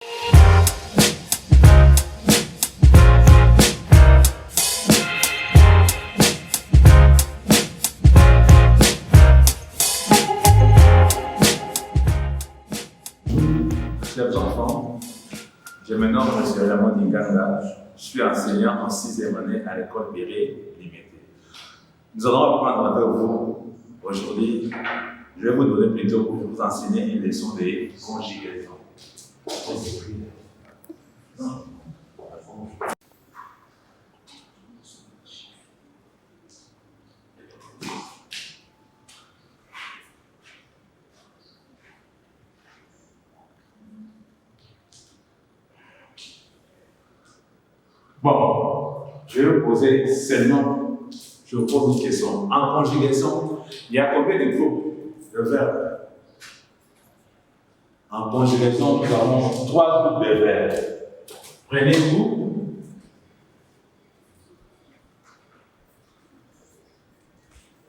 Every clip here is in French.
Chers enfants, je me nomme M. Lamont Dinganga. Je suis enseignant en 6e année à l'école Béré Limité. Nous allons apprendre avec vous aujourd'hui. Je vais vous donner plutôt pour vous enseigner une leçon de conjugaison. Bon, je vais vous poser seulement, je vous pose une question. En conjugaison, il y a combien de groupes de verbes? En conjugaison, nous avons 3 groupes de verbes. Prenez-vous.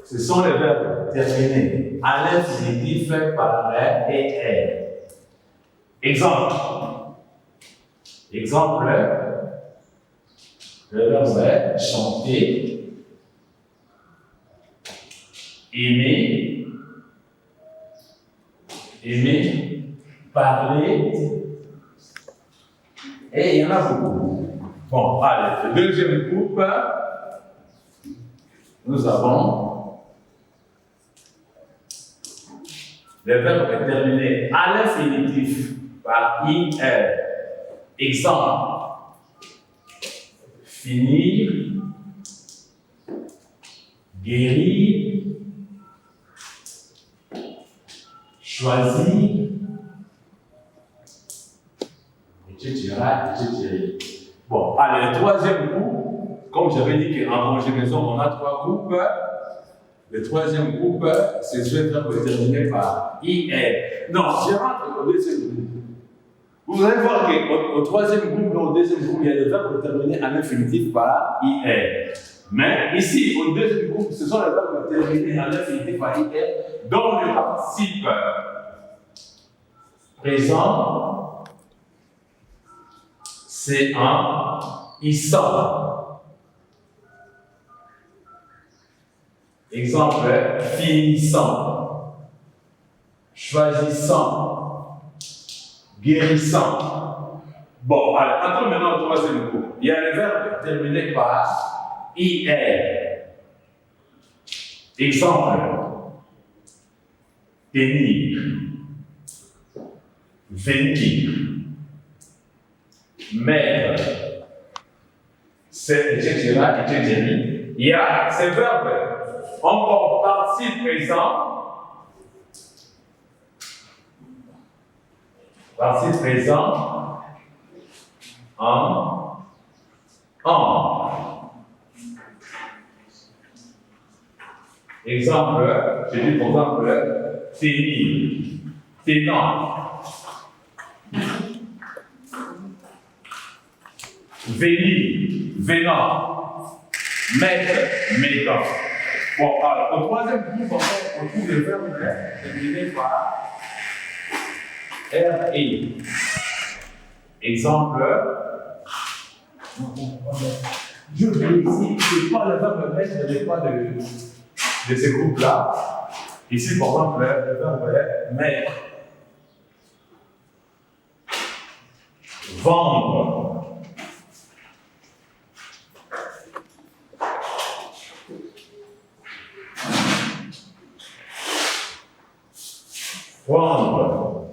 Ce sont les verbes terminés à l'infinitif par R et R. Exemple. Le verbe est chanter, aimer, parler, et il y en a beaucoup. Bon, allez, le deuxième groupe, nous avons le verbe terminé à l'infinitif par IR. Exemple. Finir, guérir, choisir, etc. Bon, allez, le troisième groupe, comme j'avais dit qu'en conjugaison, on a 3 groupes. Le troisième groupe, c'est ce verbe terminé par IR. Non, je rentre au deuxième groupe. Vous allez voir qu'au troisième groupe, au deuxième groupe, il y a des verbes terminés en infinitif par IR. Mais ici, au deuxième groupe, ce sont les verbes terminés en infinitif par IR, dont le participe présent, c'est un issant. Exemple, finissant, choisissant, guérissant. Bon, alors, entrons maintenant au troisième groupe. Il y a les verbes terminés par IR. Exemple, tenir, venir, mettre, etc. Il y a ces verbes encore participe présent. Participe présent en. Exemple, je dis par exemple, tenir, tenant, venir, venant, mettre, mettant. Bon, alors, au troisième groupe, on trouve les verbes terminés par R-E. Exemple, je vais ici, je prends le verbe mettre, je n'ai pas de ce groupe-là. Ici, par exemple, le verbe est mettre. Vendre. Prendre.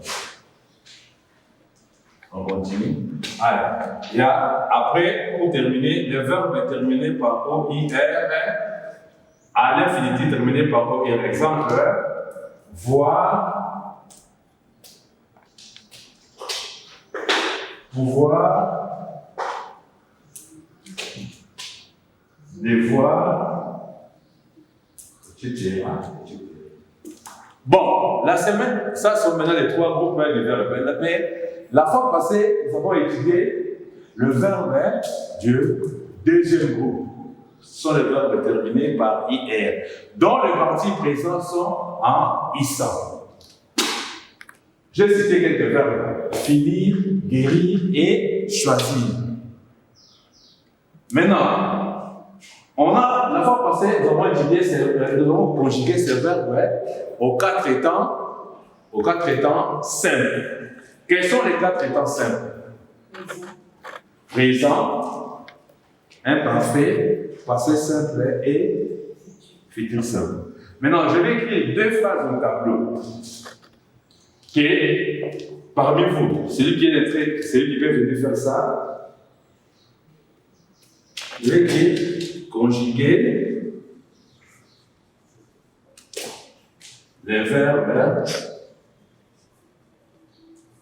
On continue. Alors, il y a, après, pour terminer, le verbe est terminé par OIR, à l'infinitif terminé par OIR. Exemple, voir, pouvoir, devoir, etc. Bon, la semaine, ça sont maintenant les 3 groupes de verbes. Mais la fois passée, nous avons étudié le verbe du deuxième groupe. Ce sont les verbes terminés par IR, dont les parties présentes sont en issant. J'ai cité quelques verbes. Finir, guérir et choisir. Maintenant, la fois passée, nous avons conjugué ces verbes aux quatre états simples. Quels sont les quatre états simples? Présent, imparfait, passé simple et futur simple. Maintenant, je vais écrire deux phrases au tableau. Qui est parmi vous, celui qui peut venir faire ça, je vais écrire conjuguer les verbes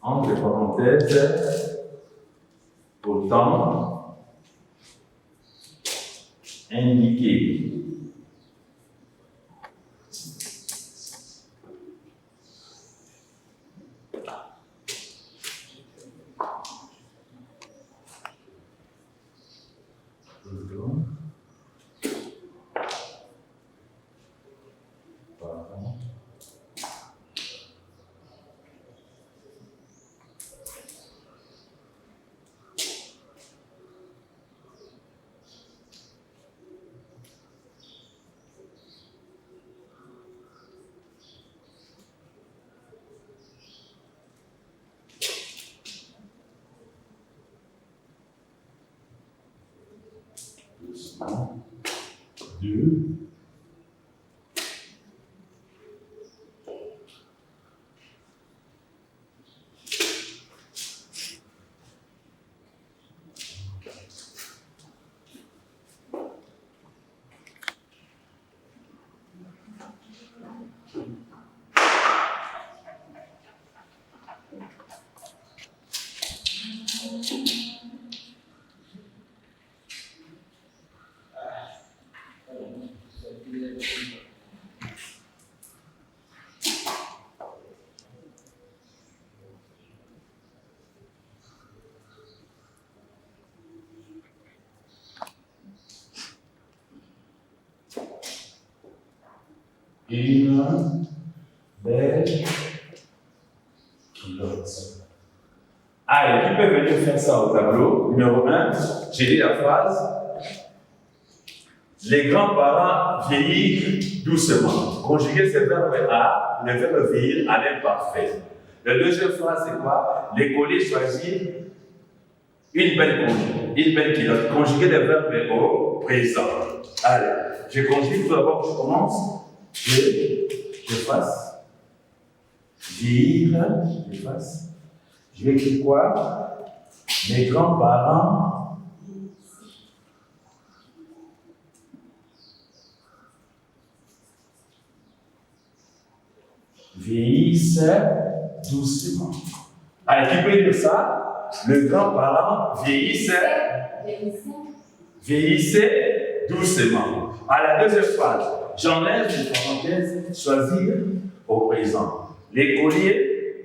entre parenthèses pourtant indiqués. Deux. Une belle culotte. Allez, qui peut venir faire ça au tableau? Numéro 1, j'ai dit la phrase. Les grands-parents vieillissent doucement. Conjuguer ce verbe à, le verbe vieillir à l'imparfait. La deuxième phrase, c'est quoi? L'écolier choisit une belle culotte. Conjuguer le verbe au présent. Allez, je conjugue tout d'abord, je commence. Je fasse. Vieillir, je fasse. Je vais écrire quoi? Mes grands-parents vieillissent doucement. Allez, qui peut dire ça? Le grand-parent vieillissait doucement. À la deuxième phrase, j'enlève une parenthèse, choisir au présent. L'écolier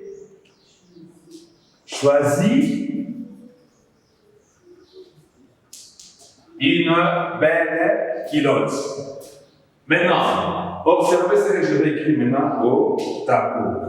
choisit une belle culotte. Maintenant, observez ce que je vais écrire maintenant au tableau.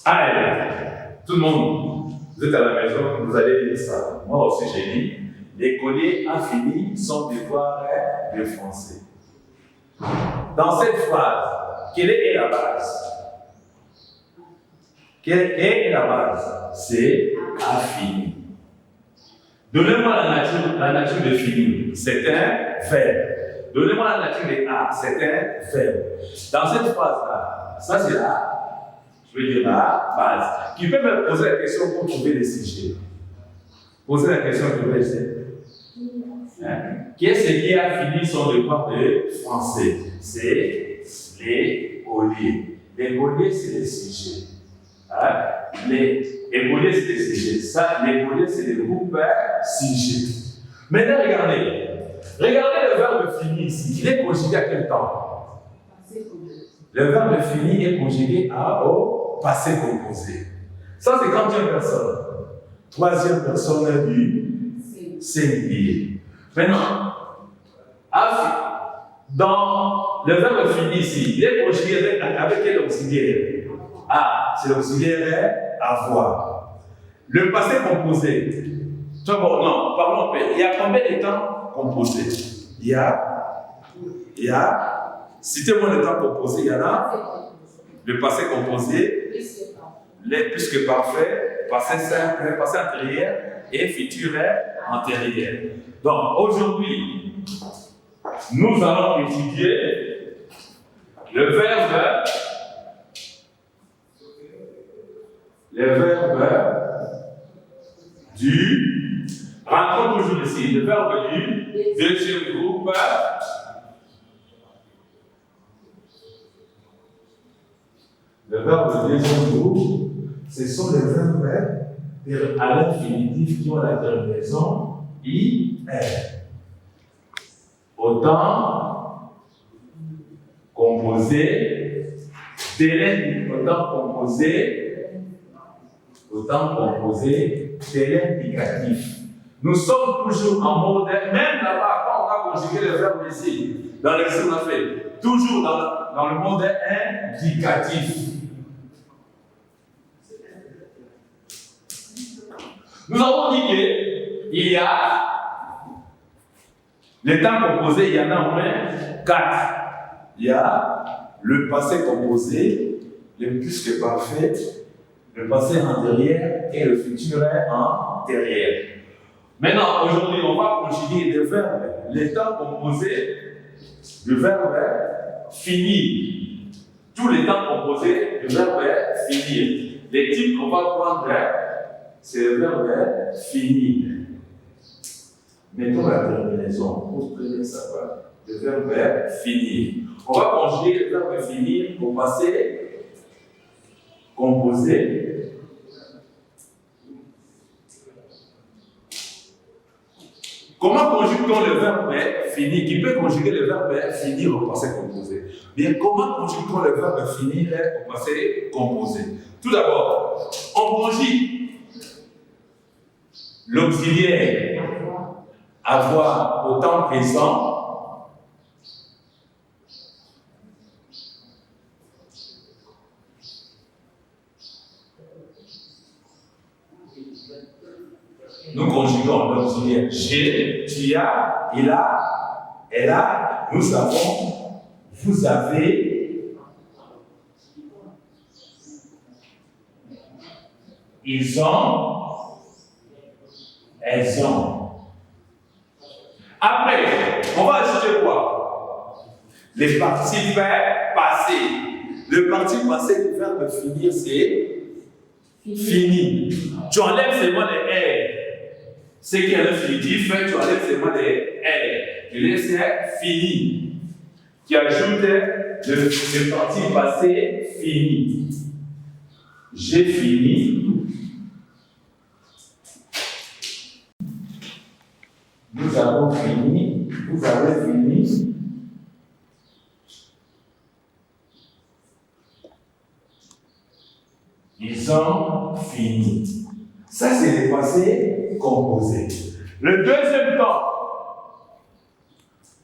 Allez, tout le monde, vous êtes à la maison, vous allez lire ça. Moi aussi, j'ai dit, l'écolier a fini son devoir de français. Dans cette phrase, quelle est la base? Quelle est la base? C'est a fini. Donnez-moi la nature de fini. C'est un verbe. Donnez-moi la nature de A. C'est un verbe. Dans cette phrase-là, ça c'est je veux dire la base. Qui peut me poser la question pour trouver les sujets? Poser la question que je vais essayer. Qu'est-ce qui a fini son devoir de français? C'est les olliers. Les olliers, c'est les sujets. Les olliers, c'est les sujets. Ça, les olliers, c'est les groupes sujets. Maintenant, regardez. Regardez le verbe fini ici. Il est conjugué à quel temps? Le verbe fini est conjugué au passé composé. Ça, c'est quantième personne? Troisième personne du singulier. Maintenant, dans le verbe fini ici, il est conjugué avec quel auxiliaire? C'est l'auxiliaire avoir. Le passé composé. Non, parlons un peu. Il y a combien de temps composé? Il y a, citez-moi le temps composé, il y en a. Le passé composé, les plus que parfait, passé simple, passé antérieur et futur antérieur. Donc aujourd'hui, nous allons étudier le verbe du, rentrons toujours ici, le verbe du deuxième groupe. Le verbe du deuxième groupe, ce sont les verbes à l'infinitif qui ont la terminaison IR. Autant composé, autant composé, délai indicatif. Nous sommes toujours en mode, même là-bas, quand on a conjugué le verbe ici, dans l'exercice qu'on a fait, toujours dans le mode indicatif. Nous avons dit qu'il y a les temps composés, il y en a au moins 4. Il y a le passé composé, le plus que parfait, le passé antérieur et le futur antérieur. Maintenant, aujourd'hui, on va conjuguer des verbes, les temps composés, le verbe finir. Tous les temps composés, le verbe finir. Les types qu'on va prendre, c'est le verbe finir. Mettons la terminaison pour très savoir. Le verbe finir. On va conjuguer le verbe finir au passé composé. Comment conjugue-t-on le verbe finir? Qui peut conjuguer le verbe finir au passé composé? Bien, comment conjugue-t-on le verbe finir au passé composé? Tout d'abord, on conjugue l'auxiliaire avoir au temps présent nous conjuguons l'auxiliaire j'ai, tu as, il a, elle a, nous avons, vous avez, ils ont, elles ont. Après, on va ajouter quoi? Les participes passés. Le participe passé du verbe finir, c'est fini. Tu enlèves seulement les R. Ce qui est l'infinitif, tu enlèves seulement les R. Tu laisses fini. Tu ajoutes le participe passé fini. J'ai fini. Nous avons fini, vous avez fini. Ils ont fini. Ça, c'est le passé composé. Le deuxième temps,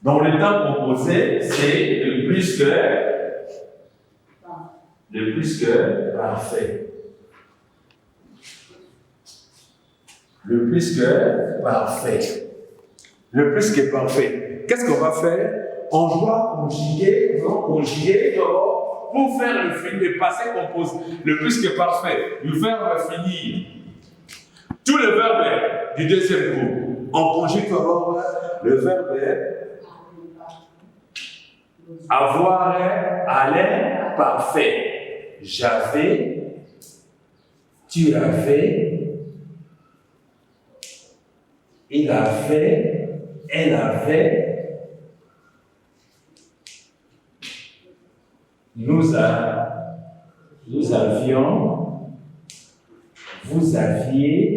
dans le temps composé, c'est le plus que parfait. Le plus que parfait. Le plus que parfait. Qu'est-ce qu'on va faire? On doit conjuguer pour faire le passé composé, le plus que parfait, le verbe finir. Tous les verbes du deuxième groupe, on conjugue d'abord le verbe avoir à l'imparfait. J'avais, tu avais, il avait, elle avait, nous avions, vous aviez,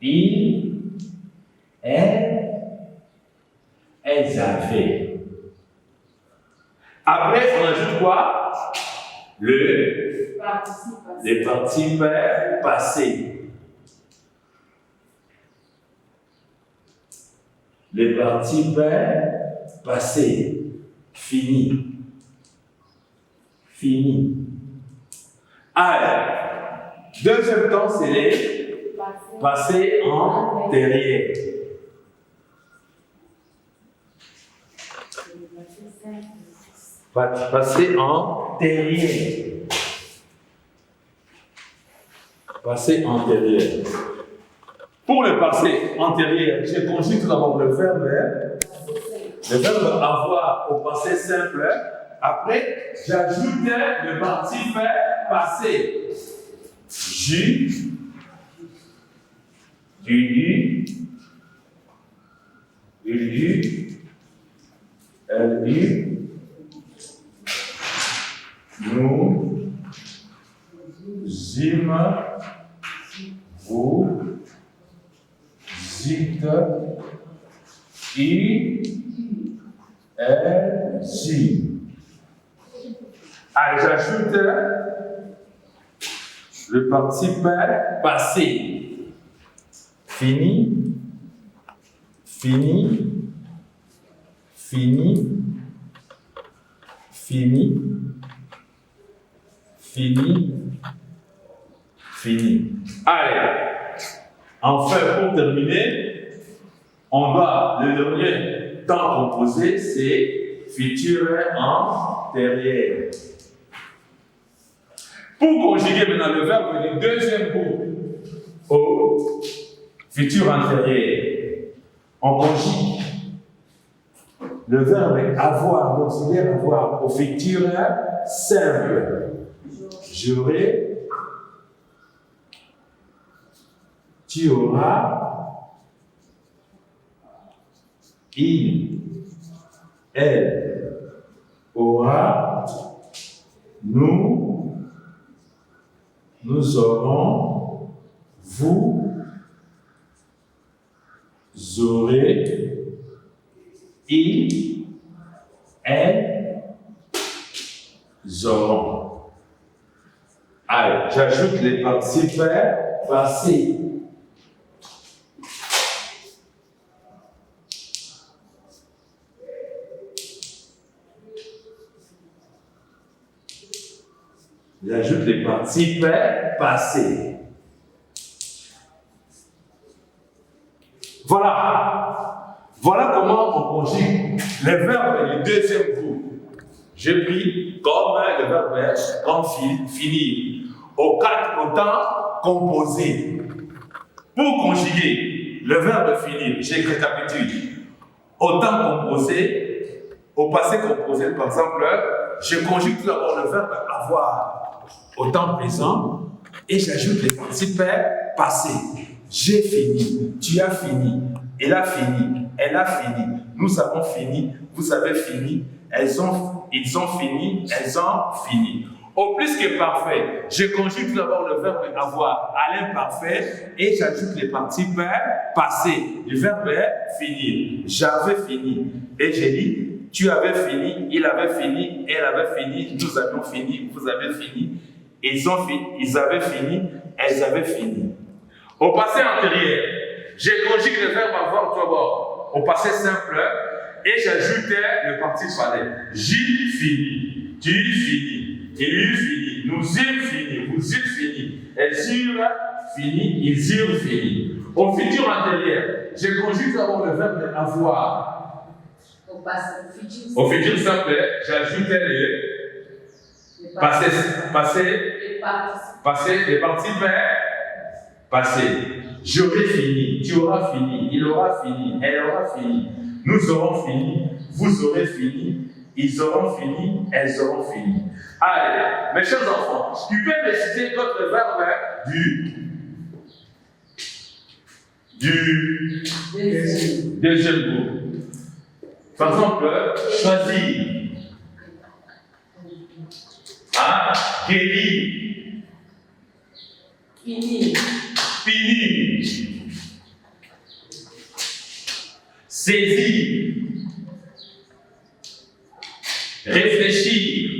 il, elles avaient. Après, on ajoute quoi? Les participes passés. Les participes passés. Fini. Fini. Alors, deuxième temps, c'est les passés antérieurs. Passé antérieur. Passé antérieur. Pour le passé antérieur, j'ai conjugué tout d'abord le verbe avoir au passé simple. Après, j'ajoute le participe passé. J'ai, du, elle dit, nous, zim, vous, zit, il, elle, si. Allez, j'ajoute le participe passé. Fini, fini, fini, fini, fini, fini. Allez, enfin pour terminer, on va, le dernier temps composé, c'est futur antérieur. Pour conjuguer maintenant le verbe du deuxième groupe au futur antérieur, on conjugue le verbe avoir, l'auxiliaire avoir, au futur simple. J'aurai, tu auras, il, elle aura, nous aurons, vous aurez, il, elle auront. Allez, j'ajoute les participes passés. J'ajoute les participes passés. Voilà. Voilà comment on conjugue les verbes du deuxième groupe. J'ai pris comme le verbe comme finir au temps composé. Pour conjuguer le verbe finir, j'ai récapitulé au temps composé, au passé composé, par exemple, je conjugue tout d'abord le verbe avoir au temps présent et j'ajoute les participes passés. J'ai fini, tu as fini, il a fini, elle a fini, nous avons fini, vous avez fini, ils ont fini, elles ont fini. Au plus que parfait, je conjugue tout d'abord le verbe avoir à l'imparfait et j'ajoute les participes passés. Le verbe finir. J'avais fini et j'ai dit tu avais fini, il avait fini, elle avait fini, nous avions fini, vous avez fini, ils avaient fini, elles avaient fini. Au passé antérieur, je conjugue le verbe avoir tout d'abord au passé simple et j'ajoutais le participe passé. J'ai fini, tu fini, il eut fini, nous eûmes fini, vous eûtes fini, elles eurent fini, ils eurent fini. Au futur antérieur, je conjugue d'abord le verbe avoir. Au futur simple, j'ajoutais Passé, les participes, passé. J'aurai fini, tu auras fini, il aura fini, elle aura fini, nous aurons fini, vous aurez fini, ils auront fini, elles auront fini. Allez, mes chers enfants, tu peux me citer d'autres verbes du deuxième groupe. Par exemple, choisir, guérir, finir, saisir, réfléchir.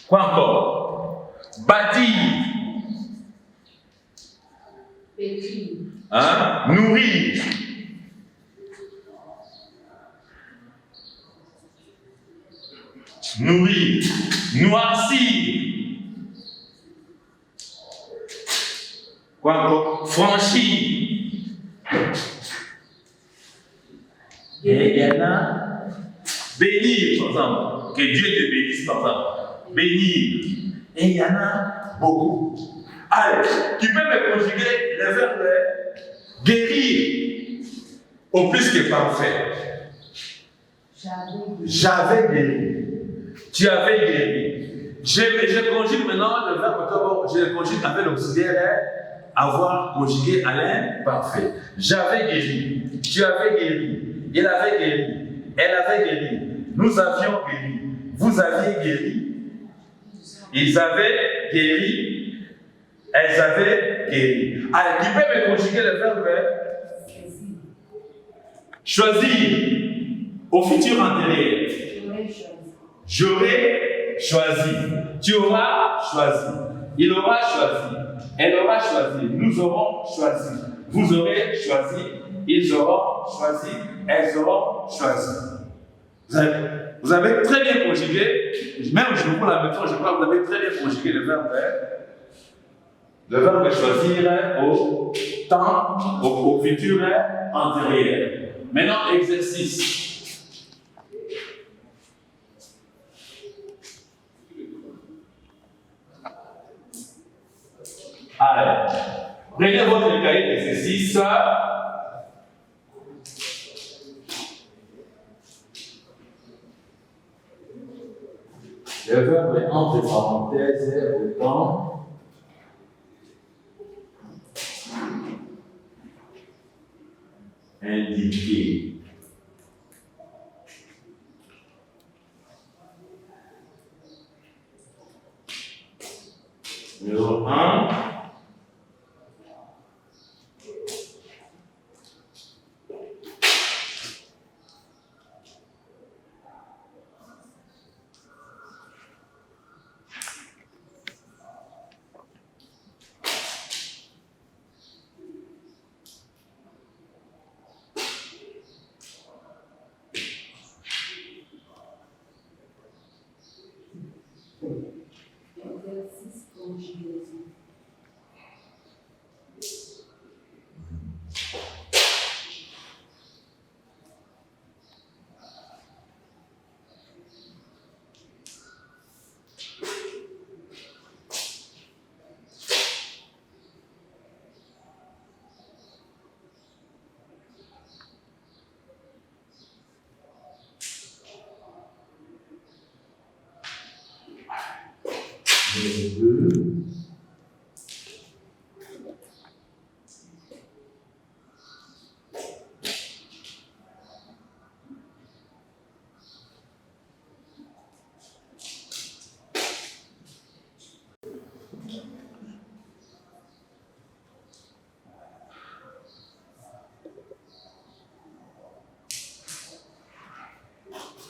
Quoi encore? Bâtir, nourrir, noircir. Quoi encore? Franchir. Et il y en a bénir, par exemple. Que Dieu te bénisse, par exemple. Bénir. Et il y en a beaucoup. Allez, tu peux me conjuguer le verbe guérir au plus que parfait. J'avais guéri. Tu avais guéri. Je conjugue maintenant le verbe, je le conjugue avec l'auxiliaire avoir conjugué à l'imparfait. J'avais guéri. Tu avais guéri. Il avait guéri. Elle avait guéri. Nous avions guéri. Vous aviez guéri. Ils avaient guéri. Elles avaient guéri. Allez, tu peux me conjuguer le verbe choisir au futur antérieur. J'aurais choisi. Tu auras choisi. Il aura choisi. Elle aura choisi. Nous aurons choisi. Vous aurez choisi. Ils auront choisi. Elles auront choisi. Vous avez très bien conjugué. Même je vous la méthode, je crois que vous avez très bien conjugué le verbe choisir au temps, au futur antérieur. Maintenant, exercice. Allez, prenez votre cahier d'exercice. Le verbe est entre parenthèses au temps. Indiqué. Numéro 1.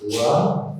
Wow.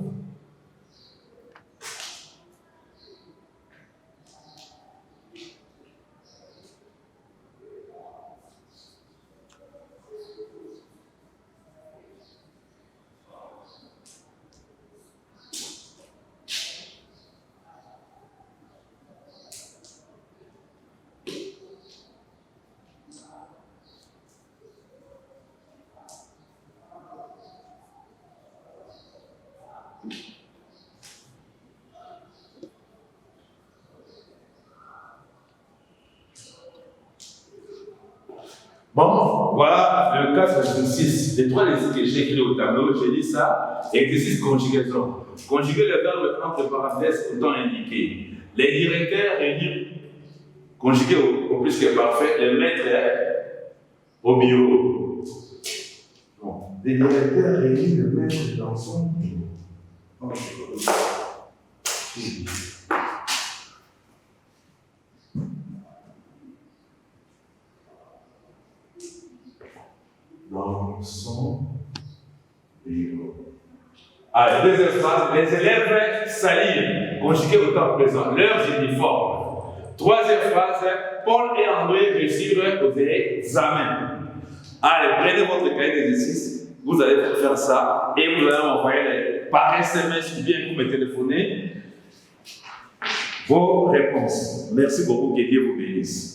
Bon, voilà le cas 66. Les trois exercices que j'ai écrits au tableau, j'ai dit ça. Exercice conjugaison. Conjuguer le verbe entre parenthèses au temps indiqué. Les directeurs réunis, conjugués au plus que parfait, les mettre au bureau. Bon. Les directeurs réunis, le mettre dans son bureau. Dans son bureau. Allez, deuxième phrase. Les élèves salissent, conjugués au temps présent, leurs uniformes. Troisième phrase. Paul et André réussirent aux examens. Allez, prenez votre cahier d'exercice. Vous allez faire ça et vous allez m'envoyer par SMS ou bien vous me téléphonez vos réponses. Merci beaucoup, que Dieu vous bénisse.